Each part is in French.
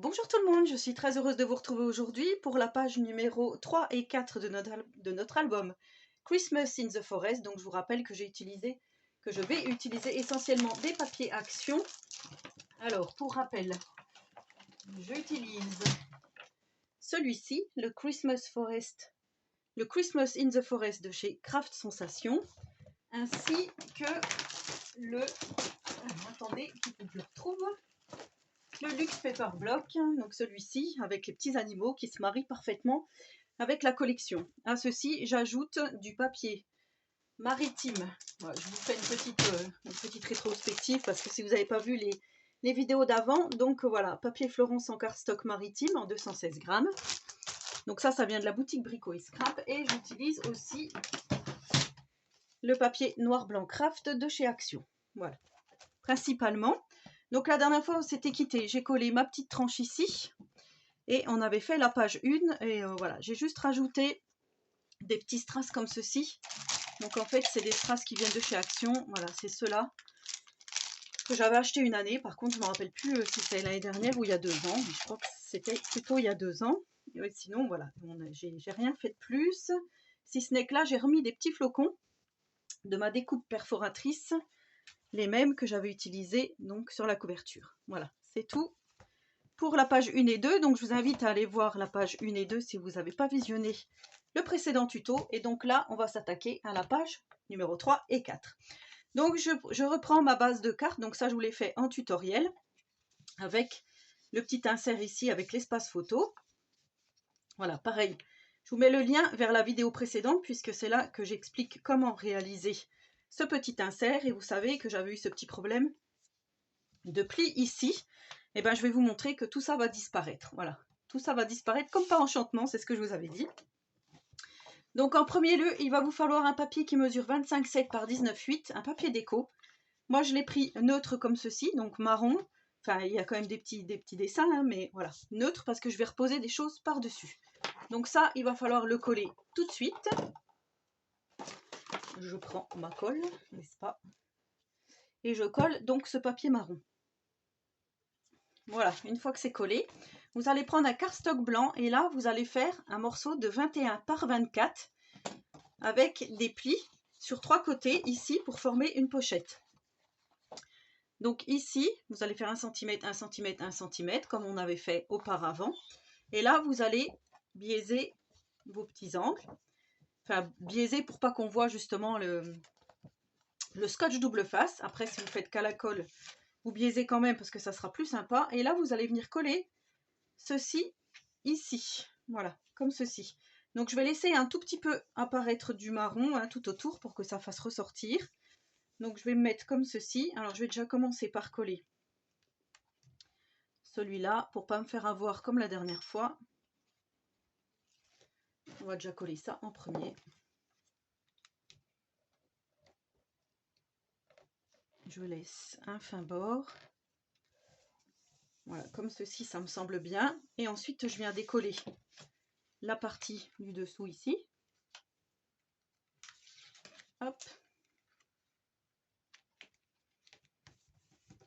Bonjour tout le monde, je suis très heureuse de vous retrouver aujourd'hui pour la page numéro 3 et 4 de notre album Christmas in the Forest. Donc je vous rappelle que je vais utiliser essentiellement des papiers action. Alors pour rappel, j'utilise celui-ci, le Christmas in the Forest de chez Craft Sensation, ainsi que le... attendez, il faut que je le retrouve. Le Luxe Paper Block, donc celui-ci avec les petits animaux qui se marient parfaitement avec la collection. À ceci, j'ajoute du papier maritime. Voilà, je vous fais une petite rétrospective parce que si vous n'avez pas vu les vidéos d'avant, donc voilà, papier Florence en cardstock maritime en 216 grammes. Donc ça vient de la boutique Brico et Scrap. Et j'utilise aussi le papier noir blanc craft de chez Action. Voilà, principalement. Donc la dernière fois, on s'était quitté. J'ai collé ma petite tranche ici. Et on avait fait la page 1. Et voilà, j'ai juste rajouté des petits strass comme ceci. Donc en fait, c'est des strass qui viennent de chez Action. Voilà, c'est ceux-là que j'avais acheté une année. Par contre, je ne me rappelle plus si c'est l'année dernière ou il y a 2 ans. Mais je crois que c'était plutôt il y a 2 ans. Et sinon, voilà, j'ai rien fait de plus. Si ce n'est que là, j'ai remis des petits flocons de ma découpe perforatrice. Les mêmes que j'avais utilisés donc sur la couverture. Voilà, c'est tout pour la page 1 et 2. Donc je vous invite à aller voir la page 1 et 2 si vous n'avez pas visionné le précédent tuto. Et donc là, on va s'attaquer à la page numéro 3 et 4. Donc je reprends ma base de cartes. Donc ça, je vous l'ai fait en tutoriel avec le petit insert ici avec l'espace photo. Voilà, pareil. Je vous mets le lien vers la vidéo précédente puisque c'est là que j'explique comment réaliser ce petit insert. Et vous savez que j'avais eu ce petit problème de pli ici. Et bien, je vais vous montrer que tout ça va disparaître. Voilà, tout ça va disparaître comme par enchantement, c'est ce que je vous avais dit. Donc en premier lieu, il va vous falloir un papier qui mesure 25,7 par 19,8, un papier déco. Moi, je l'ai pris neutre comme ceci, donc marron. Enfin, il y a quand même des petits dessins, hein, mais voilà, neutre parce que je vais reposer des choses par-dessus. Donc ça, il va falloir le coller tout de suite. Je prends ma colle, n'est-ce pas? Et je colle donc ce papier marron. Voilà, une fois que c'est collé, vous allez prendre un cardstock blanc et là, vous allez faire un morceau de 21 par 24 avec des plis sur 3 côtés ici pour former une pochette. Donc ici, vous allez faire 1 cm, 1 cm, 1 cm comme on avait fait auparavant. Et là, vous allez biaiser vos petits angles. Enfin, biaiser pour pas qu'on voit justement le scotch double face. Après, si vous faites qu'à la colle, vous biaisez quand même parce que ça sera plus sympa. Et là, vous allez venir coller ceci ici. Voilà, comme ceci. Donc, je vais laisser un tout petit peu apparaître du marron hein, tout autour pour que ça fasse ressortir. Donc, je vais me mettre comme ceci. Alors, je vais déjà commencer par coller celui-là pour pas me faire avoir comme la dernière fois. On va déjà coller ça en premier. Je laisse un fin bord. Voilà, comme ceci, ça me semble bien. Et ensuite, je viens décoller la partie du dessous ici. Hop.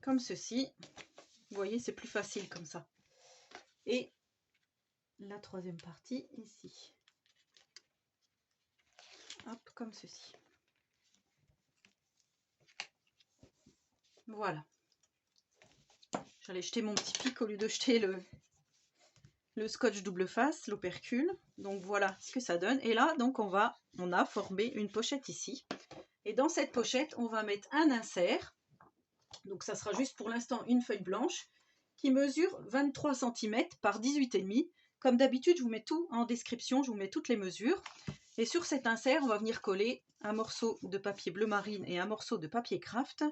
Comme ceci. Vous voyez, c'est plus facile comme ça. Et la troisième partie ici. Hop, comme ceci. Voilà. J'allais jeter mon petit pic au lieu de jeter le scotch double face, l'opercule. Donc voilà ce que ça donne. Et là, donc on a formé une pochette ici. Et dans cette pochette, on va mettre un insert. Donc ça sera juste pour l'instant une feuille blanche qui mesure 23 cm par 18,5. Comme d'habitude, je vous mets tout en description, je vous mets toutes les mesures. Et sur cet insert, on va venir coller un morceau de papier bleu marine et un morceau de papier craft.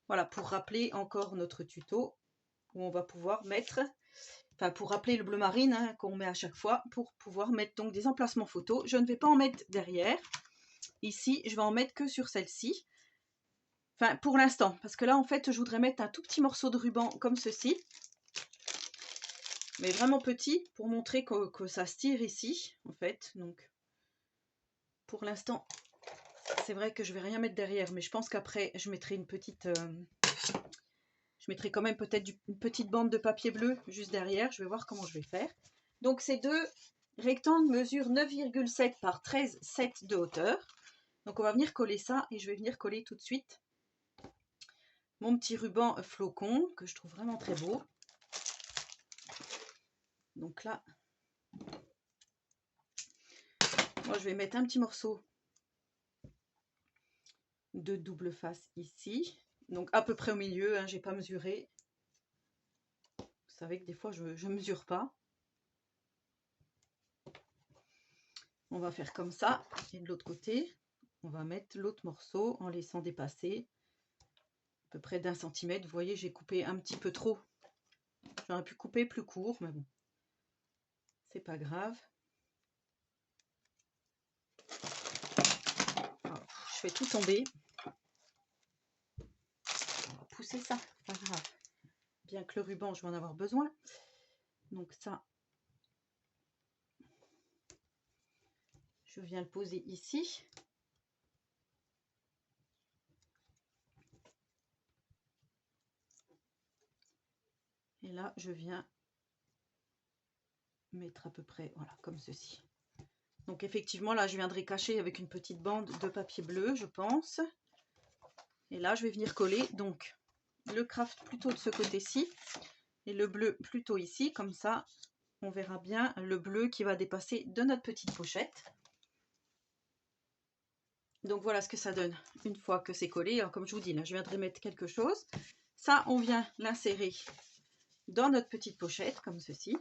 Voilà, pour rappeler encore notre tuto où on va pouvoir mettre, enfin pour rappeler le bleu marine hein, qu'on met à chaque fois, pour pouvoir mettre donc des emplacements photos. Je ne vais pas en mettre derrière. Ici, je vais en mettre que sur celle-ci. Enfin, pour l'instant, parce que là, en fait, je voudrais mettre un tout petit morceau de ruban comme ceci. Mais vraiment petit, pour montrer que ça se tire ici, en fait. Donc, pour l'instant, c'est vrai que je vais rien mettre derrière, mais je pense qu'après, je mettrai une petite... Je mettrai quand même peut-être une petite bande de papier bleu juste derrière. Je vais voir comment je vais faire. Donc ces deux rectangles mesurent 9,7 par 13,7 de hauteur. Donc on va venir coller ça et je vais venir coller tout de suite mon petit ruban flocon que je trouve vraiment très beau. Donc là, moi je vais mettre un petit morceau de double face ici. Donc à peu près au milieu, hein, j'ai pas mesuré. Vous savez que des fois je mesure pas. On va faire comme ça. Et de l'autre côté, on va mettre l'autre morceau en laissant dépasser à peu près d'1 centimètre. Vous voyez, j'ai coupé un petit peu trop. J'aurais pu couper plus court, mais bon, c'est pas grave. Alors, je fais tout tomber. On va pousser ça, pas grave. Bien que le ruban, je vais en avoir besoin. Donc ça, je viens le poser ici. Et là, je viens mettre à peu près, voilà, comme ceci. Donc effectivement, là, je viendrai cacher avec une petite bande de papier bleu, je pense. Et là, je vais venir coller, donc, le craft plutôt de ce côté-ci et le bleu plutôt ici. Comme ça, on verra bien le bleu qui va dépasser de notre petite pochette. Donc voilà ce que ça donne une fois que c'est collé. Alors, comme je vous dis, là, je viendrai mettre quelque chose. Ça, on vient l'insérer dans notre petite pochette, comme ceci.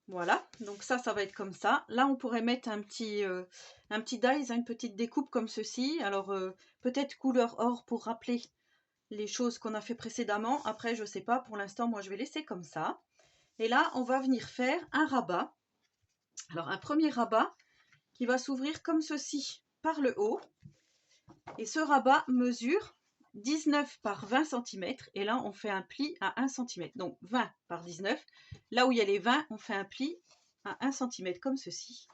Voilà, donc ça va être comme ça. Là, on pourrait mettre un petit dies, une petite découpe comme ceci. Alors, peut-être couleur or pour rappeler les choses qu'on a fait précédemment. Après, je sais pas, pour l'instant, moi, je vais laisser comme ça. Et là, on va venir faire un rabat. Alors, un premier rabat qui va s'ouvrir comme ceci par le haut. Et ce rabat mesure 19 par 20 cm. Et là, on fait un pli à 1 cm. Donc, 20 par 19. Là où il y a les 20, on fait un pli à 1 cm comme ceci.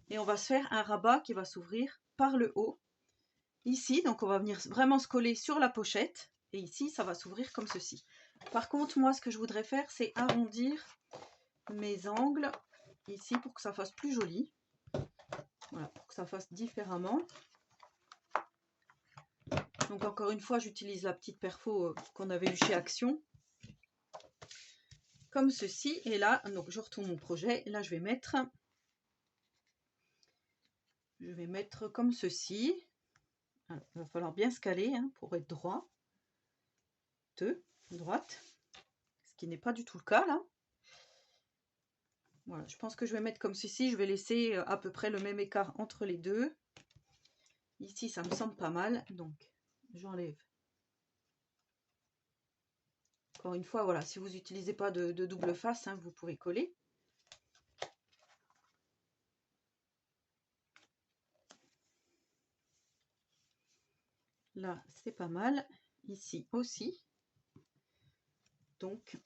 Et on va se faire un rabat qui va s'ouvrir par le haut. Ici, donc on va venir vraiment se coller sur la pochette. Et ici, ça va s'ouvrir comme ceci. Par contre, moi, ce que je voudrais faire, c'est arrondir mes angles ici pour que ça fasse plus joli. Voilà, pour que ça fasse différemment. Donc encore une fois, j'utilise la petite perfo qu'on avait eue chez Action. Comme ceci. Et là, donc je retourne mon projet. Et là, je vais mettre comme ceci. Alors, il va falloir bien se caler hein, pour être droit. Droite. Ce qui n'est pas du tout le cas là. Voilà, je pense que je vais mettre comme ceci. Je vais laisser à peu près le même écart entre les deux. Ici, ça me semble pas mal. Donc, j'enlève. Encore une fois, voilà, si vous n'utilisez pas de double face, hein, vous pouvez coller. Là, c'est pas mal. Ici aussi. Donc,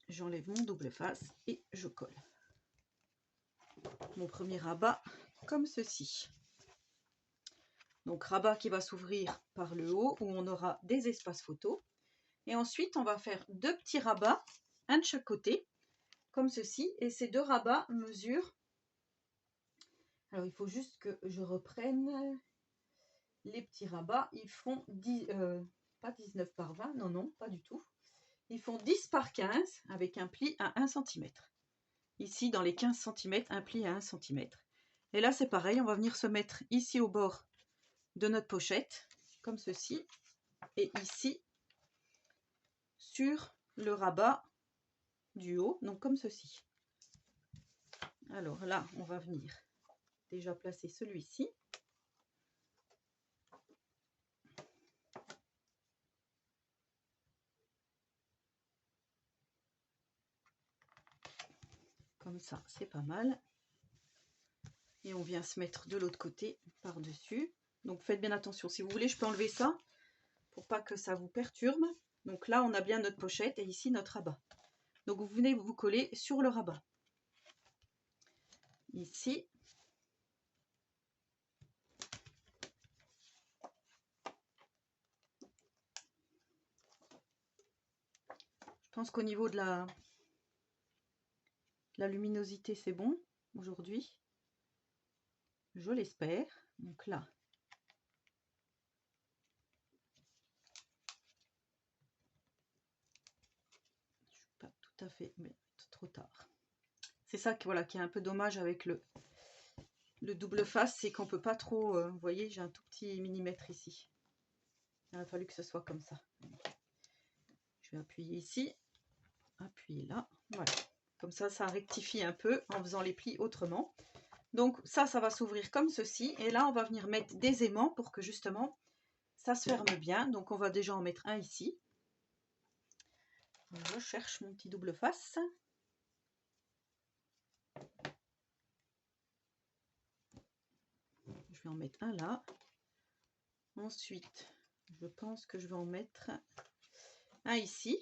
j'enlève mon double face et je colle. Mon premier rabat comme ceci. Donc, rabat qui va s'ouvrir par le haut où on aura des espaces photos. Et ensuite, on va faire deux petits rabats, un de chaque côté, comme ceci. Et ces deux rabats mesurent... Alors, il faut juste que je reprenne les petits rabats. Ils font pas 19 par 20, non, non, pas du tout. Ils font 10 par 15 avec un pli à 1 cm. Ici, dans les 15 cm, un pli à 1 cm. Et là, c'est pareil, on va venir se mettre ici au bord de notre pochette, comme ceci. Et ici, sur le rabat du haut, donc comme ceci. Alors là, on va venir déjà placer celui-ci. Comme ça, c'est pas mal. Et on vient se mettre de l'autre côté par-dessus. Donc faites bien attention. Si vous voulez, je peux enlever ça pour pas que ça vous perturbe. Donc là, on a bien notre pochette et ici notre rabat. Donc vous venez vous coller sur le rabat. Ici. pense qu'au niveau de la luminosité, c'est bon aujourd'hui. Je l'espère. Donc là, je suis pas tout à fait, mais trop tard. C'est ça qui, voilà, qui est un peu dommage avec le double face, c'est qu'on peut pas trop, vous voyez, j'ai un tout petit millimètre ici. Il a fallu que ce soit comme ça. Je vais appuyer ici, appuyer là, voilà. Comme ça rectifie un peu en faisant les plis autrement. Donc ça va s'ouvrir comme ceci. Et là, on va venir mettre des aimants pour que justement, ça se ferme bien. Donc on va déjà en mettre un ici. Je cherche mon petit double face. Je vais en mettre un là. Ensuite, je pense que je vais en mettre un ici.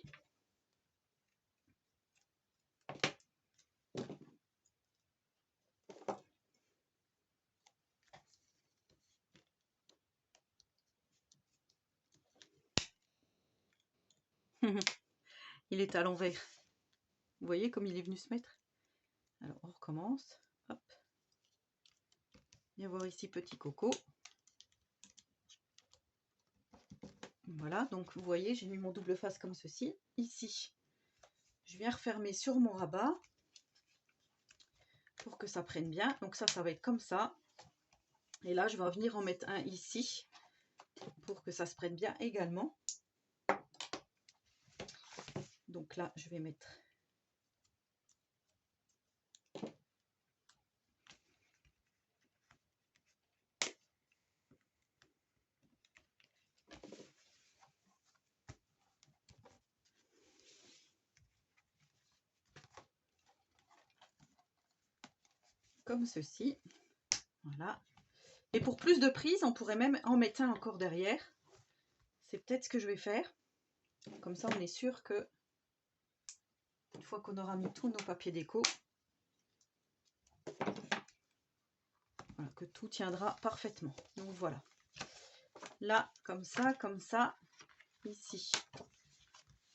Il est à l'envers. Vous voyez comme il est venu se mettre. Alors on recommence. Hop. Viens voir ici petit coco. Voilà, donc vous voyez, j'ai mis mon double face comme ceci. Ici, je viens refermer sur mon rabat pour que ça prenne bien. Donc ça va être comme ça. Et là, je vais venir en mettre un ici pour que ça se prenne bien également. Donc là, je vais mettre comme ceci. Voilà. Et pour plus de prise, on pourrait même en mettre un encore derrière. C'est peut-être ce que je vais faire. Comme ça, on est sûr que une fois qu'on aura mis tous nos papiers déco, voilà, que tout tiendra parfaitement. Donc voilà. Là, comme ça, ici,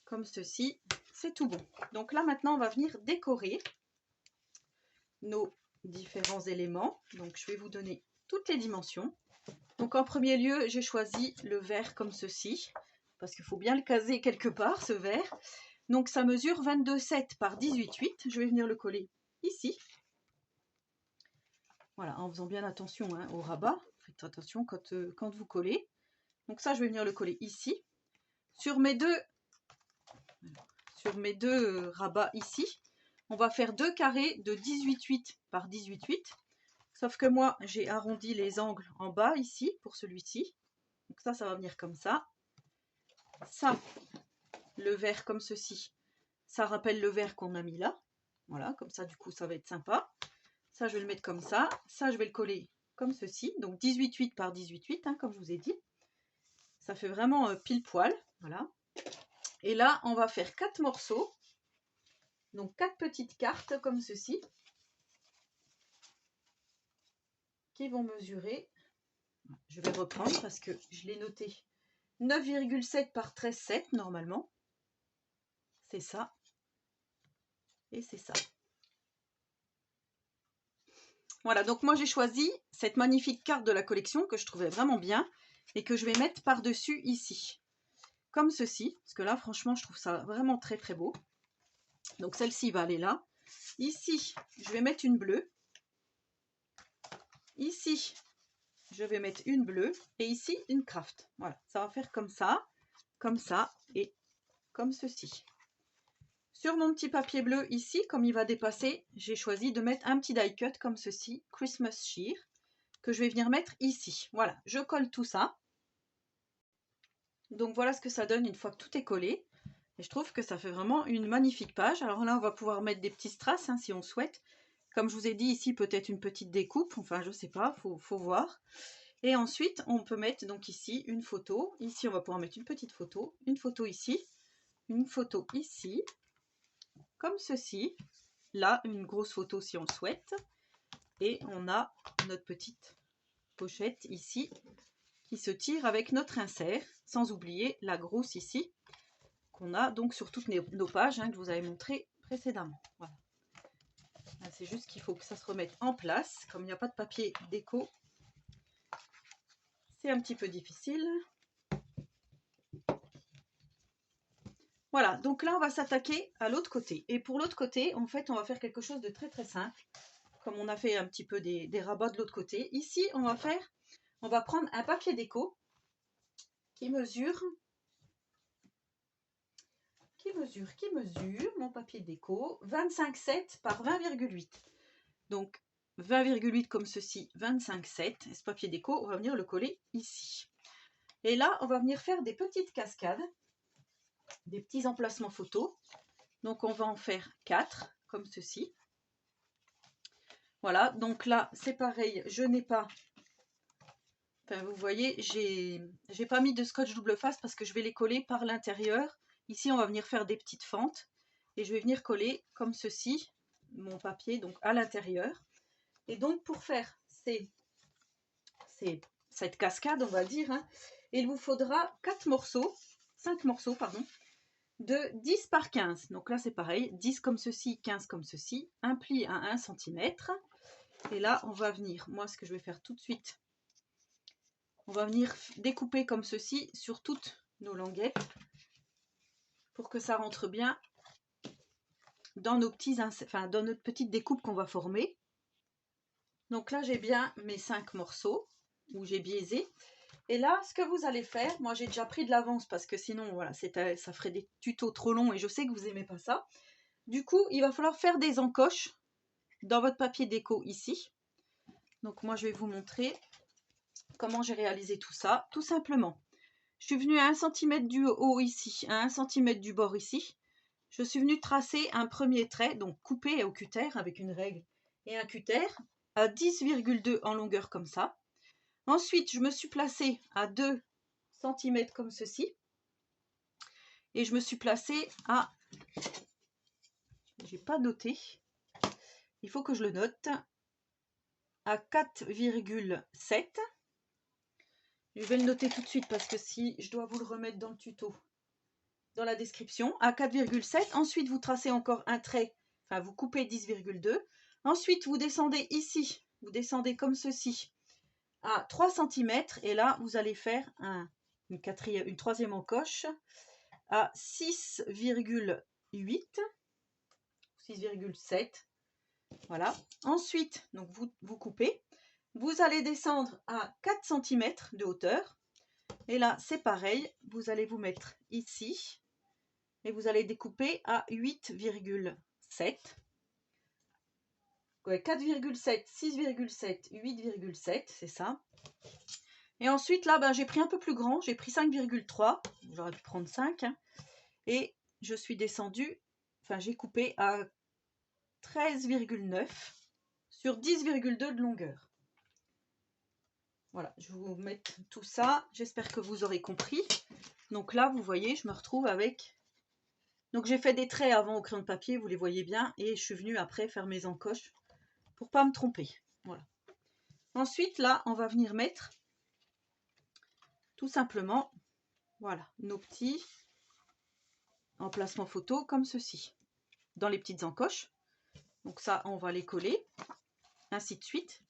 comme ceci, c'est tout bon. Donc là, maintenant, on va venir décorer nos différents éléments. Donc, je vais vous donner toutes les dimensions. Donc, en premier lieu, j'ai choisi le verre comme ceci, parce qu'il faut bien le caser quelque part, ce verre. Donc, ça mesure 22,7 par 18,8. Je vais venir le coller ici. Voilà, en faisant bien attention hein, au rabat. Faites attention quand vous collez. Donc ça, je vais venir le coller ici. Sur mes deux rabats ici, on va faire deux carrés de 18,8 par 18,8. Sauf que moi, j'ai arrondi les angles en bas ici, pour celui-ci. Donc ça va venir comme ça. Ça, le verre comme ceci, ça rappelle le verre qu'on a mis là. Voilà, comme ça, du coup, ça va être sympa. Ça, je vais le mettre comme ça. Ça, je vais le coller comme ceci. Donc 18,8 par 18,8, hein, comme je vous ai dit. Ça fait vraiment pile poil. Voilà. Et là, on va faire 4 morceaux. Donc 4 petites cartes comme ceci. Qui vont mesurer. Je vais reprendre parce que je l'ai noté 9,7 par 13,7 normalement. C'est ça. Et c'est ça. Voilà, donc moi j'ai choisi cette magnifique carte de la collection que je trouvais vraiment bien et que je vais mettre par-dessus ici. Comme ceci, parce que là franchement je trouve ça vraiment très très beau. Donc celle-ci va aller là. Ici, je vais mettre une bleue. Ici, je vais mettre une bleue. Et ici, une craft. Voilà, ça va faire comme ça et comme ceci. Sur mon petit papier bleu ici, comme il va dépasser, j'ai choisi de mettre un petit die cut comme ceci, Christmas Sheer, que je vais venir mettre ici. Voilà, je colle tout ça. Donc voilà ce que ça donne une fois que tout est collé. Et je trouve que ça fait vraiment une magnifique page. Alors là, on va pouvoir mettre des petits strass hein, si on souhaite. Comme je vous ai dit ici, peut-être une petite découpe. Enfin, je sais pas, faut voir. Et ensuite, on peut mettre donc ici une photo. Ici, on va pouvoir mettre une petite photo. Une photo ici. Une photo ici. Comme ceci. Là, une grosse photo si on le souhaite. Et on a notre petite pochette ici qui se tire avec notre insert. Sans oublier la grosse ici. qu'on a donc sur toutes nos pages que je vous avais montré précédemment. Voilà. C'est juste qu'il faut que ça se remette en place. Comme il n'y a pas de papier déco, c'est un petit peu difficile. Voilà, donc là on va s'attaquer à l'autre côté. Et pour l'autre côté, en fait, on va faire quelque chose de très très simple. Comme on a fait un petit peu des rabats de l'autre côté. Ici, on va prendre un papier déco qui mesure, mon papier déco, 25,7 par 20,8. Donc 20,8 comme ceci, 25,7. Et ce papier déco, on va venir le coller ici. Et là, on va venir faire des petites cascades, des petits emplacements photos. Donc on va en faire 4, comme ceci. Voilà, donc là, c'est pareil, je n'ai pas... Enfin, vous voyez, j'ai pas mis de scotch double face parce que je vais les coller par l'intérieur. Ici, on va venir faire des petites fentes. Et je vais venir coller comme ceci, mon papier, donc à l'intérieur. Et donc, pour faire cette cascade, on va dire, il vous faudra 5 morceaux, pardon, de 10 par 15. Donc là, c'est pareil, 10 comme ceci, 15 comme ceci, un pli à 1 cm. Et là, on va venir, moi, ce que je vais faire tout de suite, on va venir découper comme ceci sur toutes nos languettes pour que ça rentre bien dans nos dans notre petite découpe qu'on va former. Donc là, j'ai bien mes 5 morceaux où j'ai biaisé. Et là, ce que vous allez faire, moi j'ai déjà pris de l'avance parce que sinon, voilà, ça ferait des tutos trop longs et je sais que vous n'aimez pas ça. Du coup, il va falloir faire des encoches dans votre papier déco ici. Donc moi, je vais vous montrer comment j'ai réalisé tout ça. Tout simplement, je suis venue à 1 cm du haut ici, à 1 cm du bord ici. Je suis venue tracer un premier trait, donc coupé au cutter avec une règle et un cutter à 10,2 en longueur comme ça. Ensuite, je me suis placée à 2 cm comme ceci. Et je me suis placée à... J'ai pas noté. Il faut que je le note. À 4,7. Je vais le noter tout de suite parce que si je dois vous le remettre dans le tuto, dans la description, à 4,7. Ensuite, vous tracez encore un trait, enfin, vous coupez 10,2. Ensuite, vous descendez ici, vous descendez comme ceci, à 3 cm. Et là, vous allez faire une troisième encoche à 6,8, 6,7. Voilà. Ensuite, donc vous coupez. Vous allez descendre à 4 cm de hauteur. Et là, c'est pareil. Vous allez vous mettre ici. Et vous allez découper à 8,7. 4,7, 6,7, 8,7, c'est ça. Et ensuite, là, j'ai pris un peu plus grand. J'ai pris 5,3. J'aurais pu prendre 5. Et je suis descendue, enfin, j'ai coupé à 13,9 sur 10,2 de longueur. Voilà, je vais vous mettre tout ça. J'espère que vous aurez compris. Donc là, vous voyez, je me retrouve avec... Donc j'ai fait des traits avant au crayon de papier, vous les voyez bien. Et je suis venue après faire mes encoches pour pas me tromper. Voilà. Ensuite, là, on va venir mettre tout simplement, voilà, nos petits emplacements photo comme ceci. Dans les petites encoches. Donc ça, on va les coller. Ainsi de suite.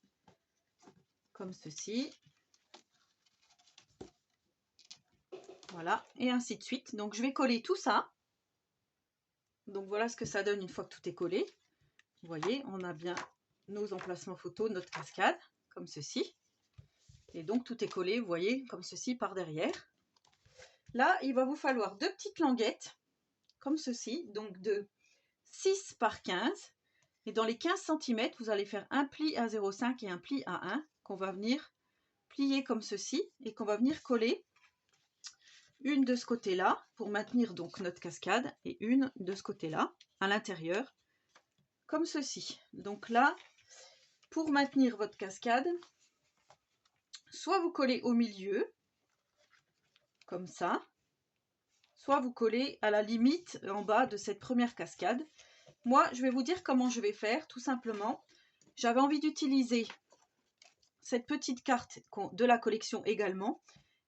Comme ceci. Voilà, et ainsi de suite. Donc je vais coller tout ça. Donc voilà ce que ça donne une fois que tout est collé. Vous voyez, on a bien nos emplacements photos, notre cascade, comme ceci. Et donc tout est collé, vous voyez, comme ceci par derrière. Là, il va vous falloir 2 petites languettes, comme ceci, donc de 6 par 15. Et dans les 15 cm, vous allez faire un pli à 0,5 et un pli à 1, qu'on va venir plier comme ceci, et qu'on va venir coller une de ce côté-là, pour maintenir donc notre cascade, et une de ce côté-là, à l'intérieur, comme ceci. Donc là, pour maintenir votre cascade, soit vous collez au milieu, comme ça, soit vous collez à la limite en bas de cette première cascade. Moi, je vais vous dire comment je vais faire, tout simplement. J'avais envie d'utiliser cette petite carte de la collection également.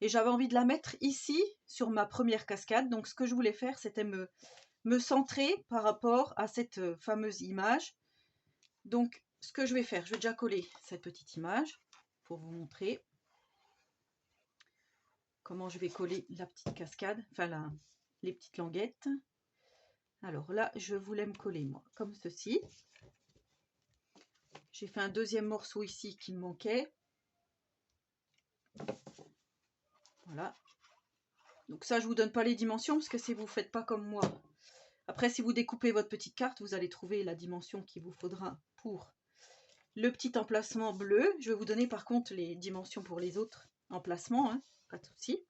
et j'avais envie de la mettre ici sur ma première cascade. Donc ce que je voulais faire, c'était me centrer par rapport à cette fameuse image. Donc ce que je vais faire, je vais déjà coller cette petite image pour vous montrer comment je vais coller la petite cascade, enfin les petites languettes. Alors là, je voulais me coller moi comme ceci. J'ai fait un deuxième morceau ici qui me manquait. Voilà. Donc ça, je vous donne pas les dimensions parce que si vous faites pas comme moi. Après, si vous découpez votre petite carte, vous allez trouver la dimension qu'il vous faudra pour le petit emplacement bleu. Je vais vous donner par contre les dimensions pour les autres emplacements, hein, pas de souci.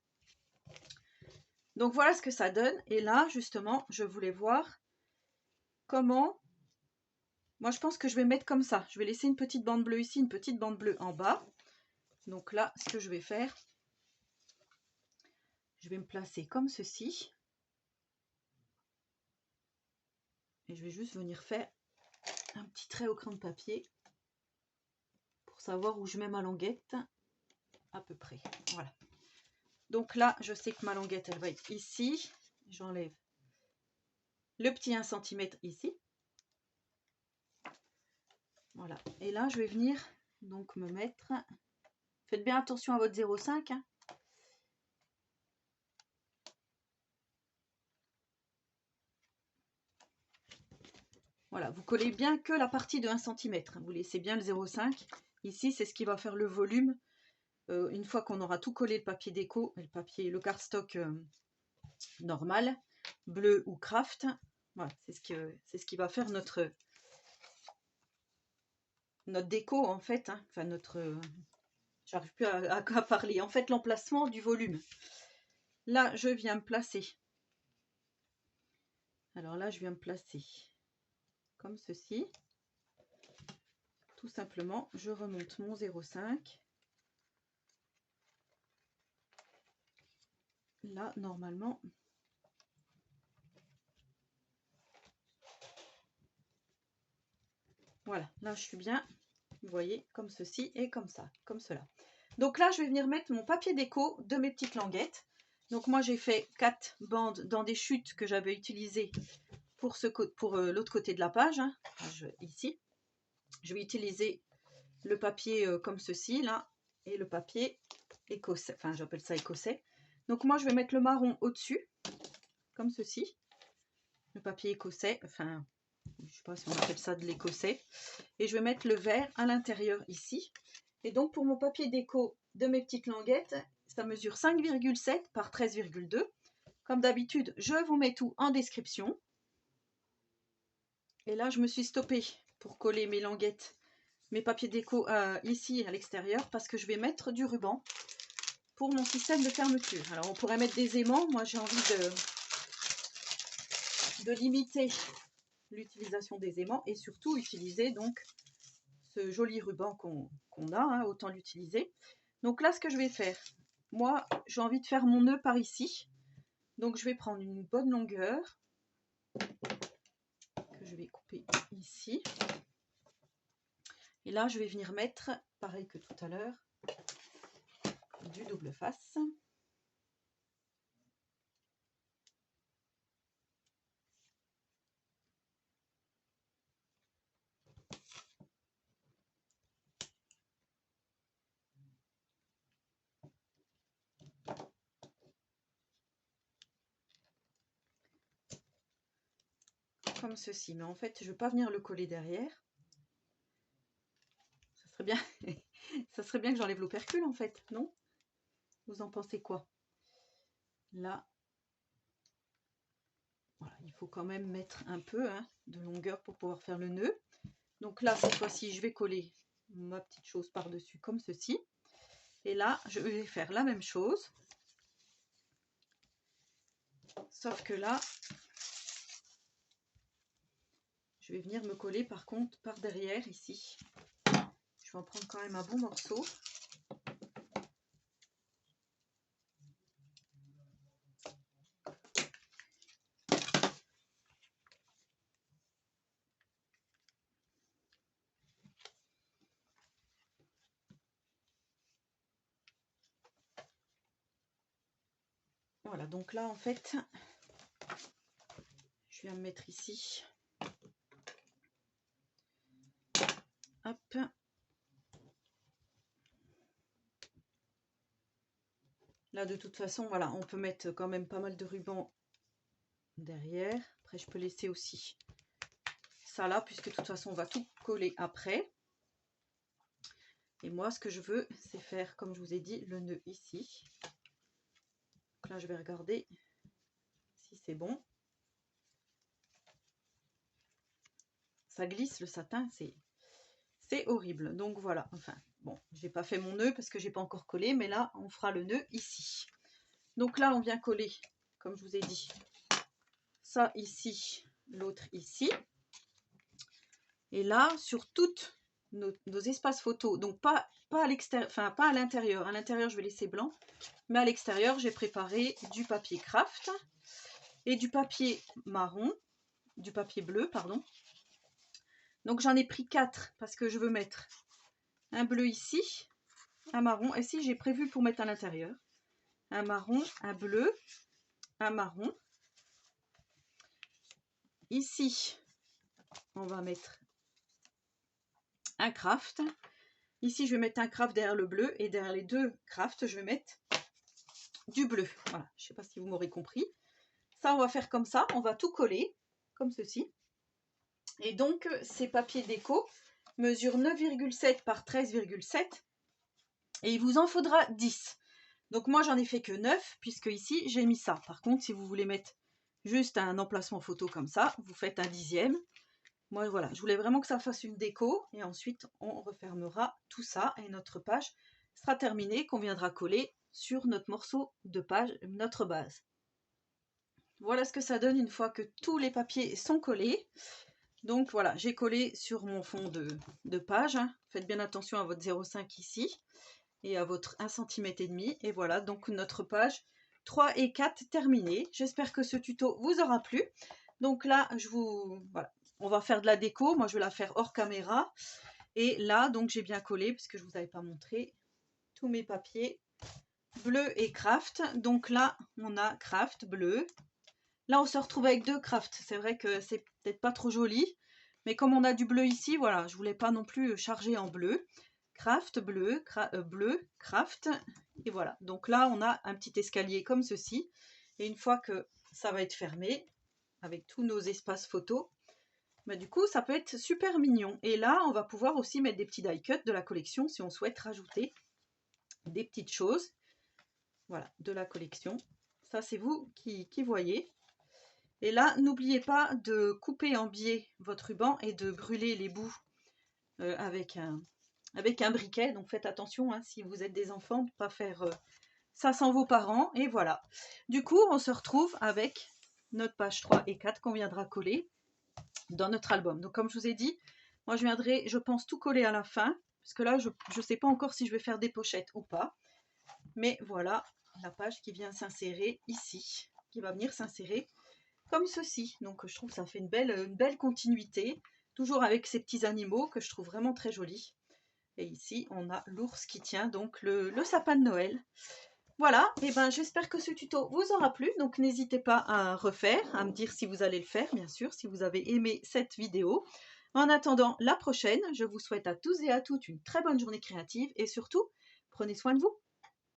Donc voilà ce que ça donne. Et là, justement, je voulais voir comment... Moi, je pense que je vais mettre comme ça. Je vais laisser une petite bande bleue ici, une petite bande bleue en bas. Donc là, ce que je vais faire, je vais me placer comme ceci. Et je vais juste venir faire un petit trait au crayon de papier pour savoir où je mets ma languette à peu près. Voilà. Donc là, je sais que ma languette, elle va être ici. J'enlève le petit 1 cm ici. Voilà. Et là, je vais venir donc me mettre... Faites bien attention à votre 0,5. Hein. Voilà, vous collez bien que la partie de 1 cm. Vous laissez bien le 0,5. Ici, c'est ce qui va faire le volume. Une fois qu'on aura tout collé, le papier déco, et le cardstock normal, bleu ou craft, voilà, c'est ce qui va faire notre déco en fait, hein, enfin notre... J'arrive plus à parler. En fait, l'emplacement du volume. Là, je viens me placer. Alors là, je viens me placer comme ceci. Tout simplement, je remonte mon 0,5. Là, normalement... Voilà, là, je suis bien. Vous voyez, comme ceci et comme ça, comme cela. Donc là, je vais venir mettre mon papier déco de mes petites languettes. Donc moi, j'ai fait 4 bandes dans des chutes que j'avais utilisées pour l'autre côté de la page, hein. Ici. Je vais utiliser le papier comme ceci, là, et le papier écossais, enfin j'appelle ça écossais. Donc moi, je vais mettre le marron au-dessus, comme ceci. Le papier écossais, enfin, je ne sais pas si on appelle ça de l'écossais. Et je vais mettre le vert à l'intérieur ici. Et donc pour mon papier déco de mes petites languettes, ça mesure 5,7 par 13,2. Comme d'habitude, je vous mets tout en description. Et là, je me suis stoppée pour coller mes languettes, mes papiers déco ici à l'extérieur, parce que je vais mettre du ruban pour mon système de fermeture. Alors on pourrait mettre des aimants. Moi, j'ai envie de limiter l'utilisation des aimants et surtout utiliser donc ce joli ruban qu'on a, hein, autant l'utiliser. Donc là, ce que je vais faire, moi, j'ai envie de faire mon nœud par ici. Donc je vais prendre une bonne longueur que je vais couper ici. Et là, je vais venir mettre, pareil que tout à l'heure, du double face. Comme ceci, mais en fait je ne vais pas venir le coller derrière. Ça serait bien ça serait bien que j'enlève l'opercule en fait, non? Vous en pensez quoi? Là, voilà, il faut quand même mettre un peu hein, de longueur pour pouvoir faire le nœud. Donc là, cette fois-ci, je vais coller ma petite chose par-dessus comme ceci. Et là, je vais faire la même chose. Sauf que là, je vais venir me coller par contre par derrière ici. Je vais en prendre quand même un bon morceau. Voilà, donc là en fait, je viens me mettre ici. Hop. Là de toute façon, voilà, on peut mettre quand même pas mal de ruban derrière. Après je peux laisser aussi ça là, puisque de toute façon on va tout coller après. Et moi ce que je veux, c'est faire, comme je vous ai dit, le nœud ici. Donc là je vais regarder si c'est bon. Ça glisse le satin, c'est horrible. Donc voilà, enfin bon, j'ai pas fait mon nœud parce que j'ai pas encore collé, mais là on fera le nœud ici. Donc là on vient coller, comme je vous ai dit, ça ici, l'autre ici. Et là sur toutes nos espaces photos, donc pas à l'extérieur, enfin pas à l'intérieur. À l'intérieur je vais laisser blanc, mais à l'extérieur j'ai préparé du papier craft et du papier marron, du papier bleu pardon. Donc j'en ai pris 4 parce que je veux mettre un bleu ici, un marron, et si j'ai prévu pour mettre à l'intérieur, un marron, un bleu, un marron. Ici, on va mettre un craft. Ici, je vais mettre un craft derrière le bleu, et derrière les deux crafts, je vais mettre du bleu. Voilà, je ne sais pas si vous m'aurez compris. Ça, on va faire comme ça, on va tout coller, comme ceci. Et donc, ces papiers déco mesurent 9,7 par 13,7, et il vous en faudra 10. Donc moi j'en ai fait que 9 puisque ici j'ai mis ça. Par contre si vous voulez mettre juste un emplacement photo comme ça, vous faites un 10e. Moi voilà, je voulais vraiment que ça fasse une déco et ensuite on refermera tout ça et notre page sera terminée, qu'on viendra coller sur notre morceau de page, notre base. Voilà ce que ça donne une fois que tous les papiers sont collés. Donc voilà, j'ai collé sur mon fond de page. Faites bien attention à votre 0,5 ici et à votre 1,5 cm. Et voilà, donc notre page 3 et 4 terminée. J'espère que ce tuto vous aura plu. Donc là, voilà, on va faire de la déco. Moi, je vais la faire hors caméra. Et là, donc j'ai bien collé, puisque je ne vous avais pas montré, tous mes papiers bleu et craft. Donc là, on a craft bleu. Là, on se retrouve avec deux craft. C'est vrai que c'est peut-être pas trop joli. Mais comme on a du bleu ici, voilà, je voulais pas non plus charger en bleu. Craft, bleu, bleu, craft. Et voilà. Donc là, on a un petit escalier comme ceci. Et une fois que ça va être fermé, avec tous nos espaces photos, bah, du coup, ça peut être super mignon. Et là, on va pouvoir aussi mettre des petits die cuts de la collection si on souhaite rajouter des petites choses. Voilà, de la collection. Ça, c'est vous qui voyez. Et là, n'oubliez pas de couper en biais votre ruban et de brûler les bouts avec un briquet. Donc faites attention si vous êtes des enfants, de ne pas faire ça sans vos parents. Et voilà. Du coup, on se retrouve avec notre page 3 et 4 qu'on viendra coller dans notre album. Donc comme je vous ai dit, moi je viendrai, je pense, tout coller à la fin. Parce que là, je ne sais pas encore si je vais faire des pochettes ou pas. Mais voilà la page qui vient s'insérer ici, qui va venir s'insérer comme ceci. Donc je trouve que ça fait une belle continuité, toujours avec ces petits animaux que je trouve vraiment très jolis. Et ici on a l'ours qui tient donc le sapin de Noël. Voilà, et ben j'espère que ce tuto vous aura plu. Donc n'hésitez pas à refaire, à me dire si vous allez le faire, bien sûr, si vous avez aimé cette vidéo. En attendant la prochaine, je vous souhaite à tous et à toutes une très bonne journée créative et surtout, prenez soin de vous.